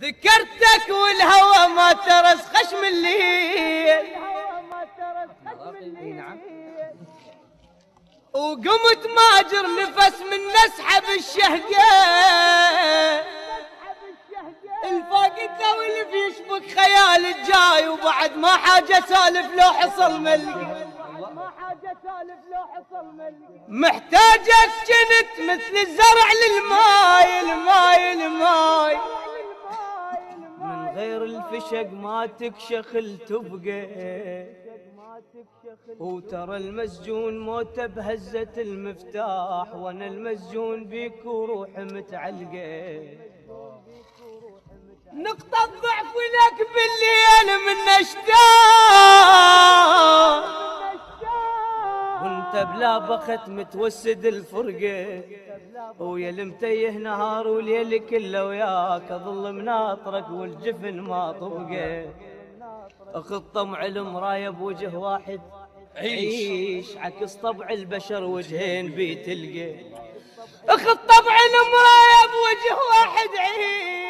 ذكرتك والهوى ما ترس خشم الليل، وقمت ماجر نفس من نسحب الشهقة، الفاقدة واللي بيشبك خيال الجاي، وبعد ما حاجة سالف لو حصل ملقى، محتاجك كنت مثل الزرع للماي، الماي من غير الفشق ما تكشخل تبقى، وترى المسجون موته بهزة المفتاح، وانا المسجون بيك وروحي متعلقة، نقطة ضعف لك بالليل من اشتاق، وانت بلا بخت متوسد الفرقة، ويا المتيه نهار وليل كله وياك، اظل مناطرك والجفن ما طبقه، اخذ طمع المرايه بوجه واحد عيش، عكس طبع البشر وجهين بيتلقى، اخذ طبع المرايه بوجه واحد عيش،